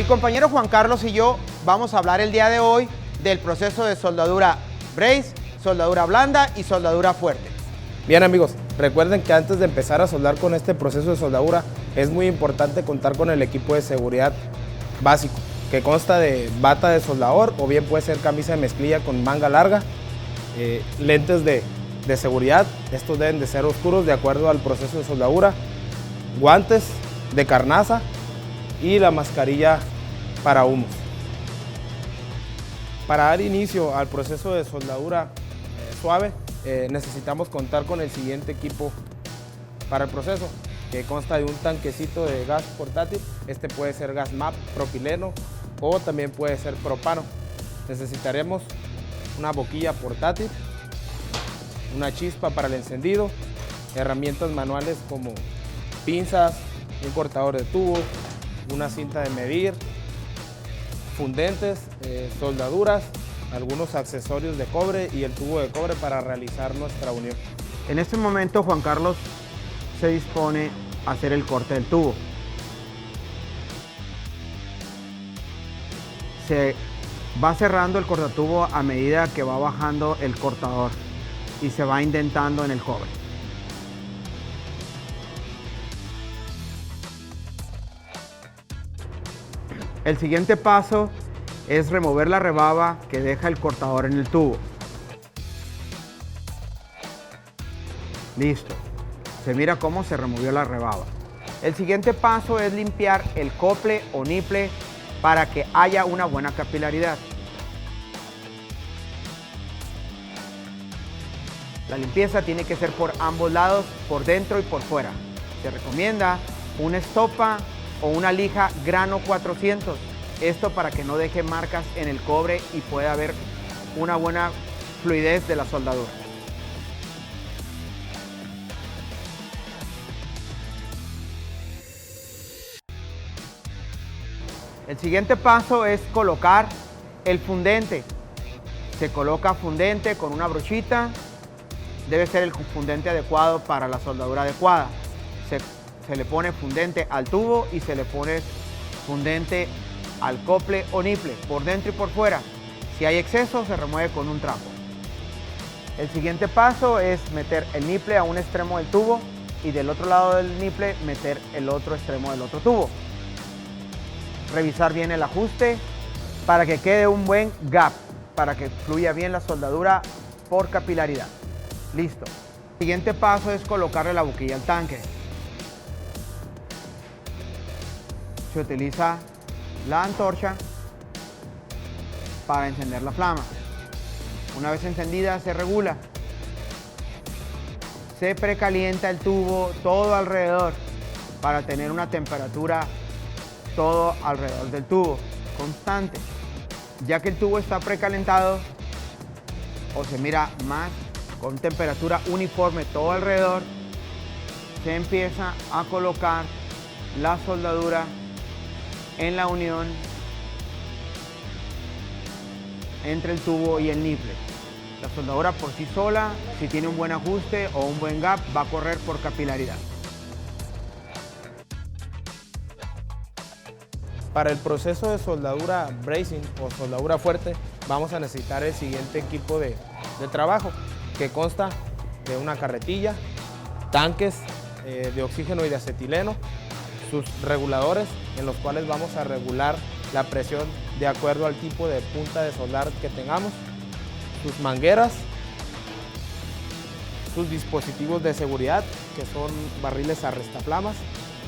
Mi compañero Juan Carlos y yo vamos a hablar el día de hoy del proceso de soldadura brace, soldadura blanda y soldadura fuerte. Bien amigos, recuerden que antes de empezar a soldar con este proceso de soldadura es muy importante contar con el equipo de seguridad básico, que consta de bata de soldador o bien puede ser camisa de mezclilla con manga larga, lentes de seguridad, estos deben de ser oscuros de acuerdo al proceso de soldadura, guantes de carnaza y la mascarilla para humos. Para dar inicio al proceso de soldadura suave, necesitamos contar con el siguiente equipo para el proceso, que consta de un tanquecito de gas portátil. Este puede ser gas MAP, propileno o también puede ser propano. Necesitaremos una boquilla portátil, una chispa para el encendido, herramientas manuales como pinzas, un cortador de tubo, una cinta de medir, fundentes, soldaduras, algunos accesorios de cobre y el tubo de cobre para realizar nuestra unión. En este momento Juan Carlos se dispone a hacer el corte del tubo. Se va cerrando el cortatubo a medida que va bajando el cortador y se va indentando en el cobre. El siguiente paso es remover la rebaba que deja el cortador en el tubo. Listo. Se mira cómo se removió la rebaba. El siguiente paso es limpiar el cople o niple para que haya una buena capilaridad. La limpieza tiene que ser por ambos lados, por dentro y por fuera. Se recomienda una estopa o una lija grano 400. Esto para que no deje marcas en el cobre y pueda haber una buena fluidez de la soldadura. El siguiente paso es colocar el fundente. Se coloca fundente con una brochita. Debe ser el fundente adecuado para la soldadura adecuada. Se le pone fundente al tubo y se le pone fundente al cople o niple, por dentro y por fuera. Si hay exceso, se remueve con un trapo. El siguiente paso es meter el niple a un extremo del tubo y del otro lado del niple meter el otro extremo del otro tubo. Revisar bien el ajuste para que quede un buen gap, para que fluya bien la soldadura por capilaridad. Listo. El siguiente paso es colocarle la boquilla al tanque. Se utiliza la antorcha para encender la flama. Una vez encendida se regula. Se precalienta el tubo todo alrededor para tener una temperatura todo alrededor del tubo constante. Ya que el tubo está precalentado o se mira más con temperatura uniforme todo alrededor, se empieza a colocar la soldadura en la unión entre el tubo y el niple. La soldadura por sí sola, si tiene un buen ajuste o un buen gap, va a correr por capilaridad. Para el proceso de soldadura bracing o soldadura fuerte vamos a necesitar el siguiente equipo de trabajo, que consta de una carretilla, tanques de oxígeno y de acetileno, sus reguladores en los cuales vamos a regular la presión de acuerdo al tipo de punta de soldar que tengamos, sus mangueras, sus dispositivos de seguridad que son barriles arrestaflamas,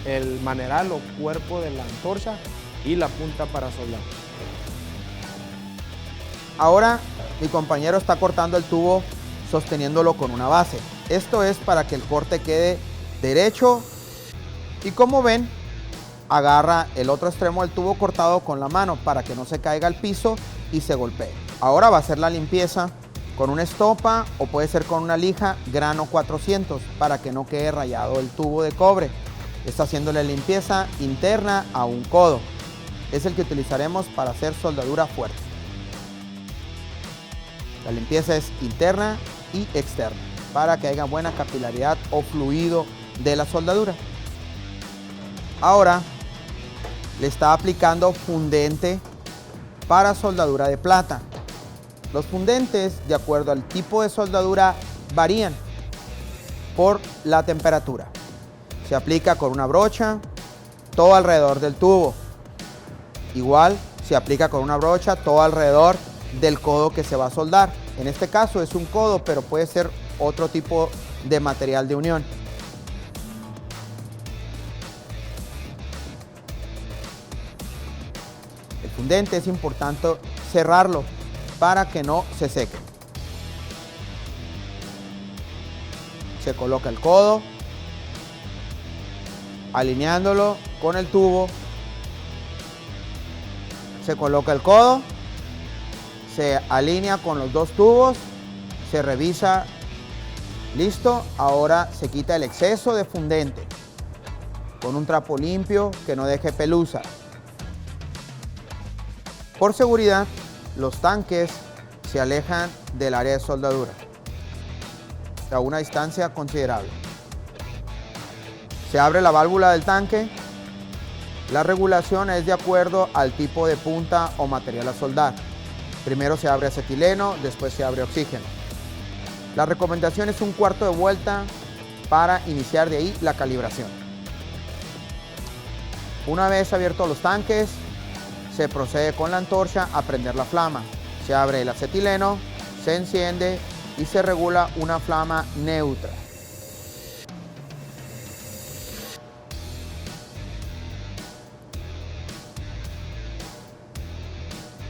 el maneral o cuerpo de la antorcha y la punta para soldar. Ahora mi compañero está cortando el tubo sosteniéndolo con una base. Esto es para que el corte quede derecho y, como ven, agarra el otro extremo del tubo cortado con la mano para que no se caiga al piso y se golpee. Ahora va a hacer la limpieza con una estopa o puede ser con una lija grano 400 para que no quede rayado el tubo de cobre. Está haciéndole limpieza interna a un codo. Es el que utilizaremos para hacer soldadura fuerte. La limpieza es interna y externa para que haya buena capilaridad o fluido de la soldadura. Ahora le está aplicando fundente para soldadura de plata. Los fundentes, de acuerdo al tipo de soldadura, varían por la temperatura. Se aplica con una brocha todo alrededor del tubo. Igual se aplica con una brocha todo alrededor del codo que se va a soldar. En este caso es un codo, pero puede ser otro tipo de material de unión. El fundente es importante cerrarlo para que no se seque. Se coloca el codo, alineándolo con el tubo. Se coloca el codo, se alinea con los dos tubos, se revisa, listo. Ahora se quita el exceso de fundente con un trapo limpio que no deje pelusa. Por seguridad, los tanques se alejan del área de soldadura a una distancia considerable. Se abre la válvula del tanque. La regulación es de acuerdo al tipo de punta o material a soldar. Primero se abre acetileno, después se abre oxígeno. La recomendación es 1/4 de vuelta para iniciar de ahí la calibración. Una vez abiertos los tanques, se procede con la antorcha a prender la flama. Se abre el acetileno, se enciende y se regula una flama neutra.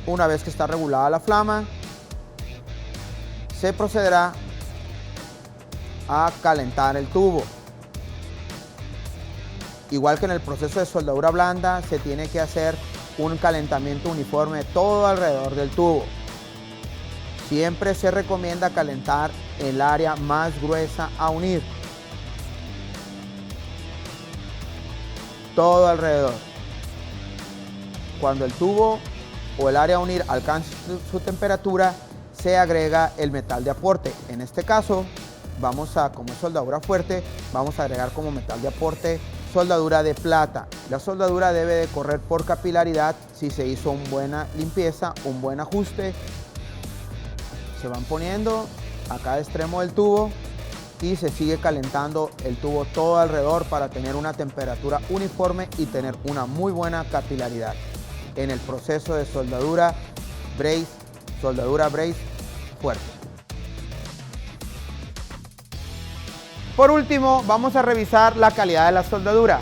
Una vez que está regulada la flama, se procederá a calentar el tubo. Igual que en el proceso de soldadura blanda, se tiene que hacer un calentamiento uniforme todo alrededor del tubo. Siempre se recomienda calentar el área más gruesa a unir. Todo alrededor. Cuando el tubo o el área a unir alcance su temperatura, se agrega el metal de aporte. En este caso, como es soldadura fuerte, vamos a agregar como metal de aporte soldadura de plata. La soldadura debe de correr por capilaridad si se hizo una buena limpieza, un buen ajuste. Se van poniendo a cada extremo del tubo y se sigue calentando el tubo todo alrededor para tener una temperatura uniforme y tener una muy buena capilaridad en el proceso de soldadura brace fuerte. Por último, vamos a revisar la calidad de la soldadura.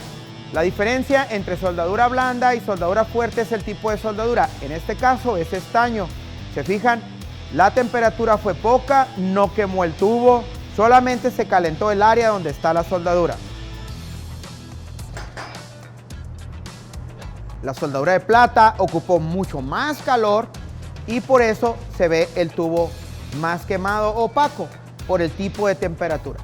La diferencia entre soldadura blanda y soldadura fuerte es el tipo de soldadura. En este caso es estaño. ¿Se fijan? La temperatura fue poca, no quemó el tubo, solamente se calentó el área donde está la soldadura. La soldadura de plata ocupó mucho más calor y por eso se ve el tubo más quemado, opaco, por el tipo de temperatura.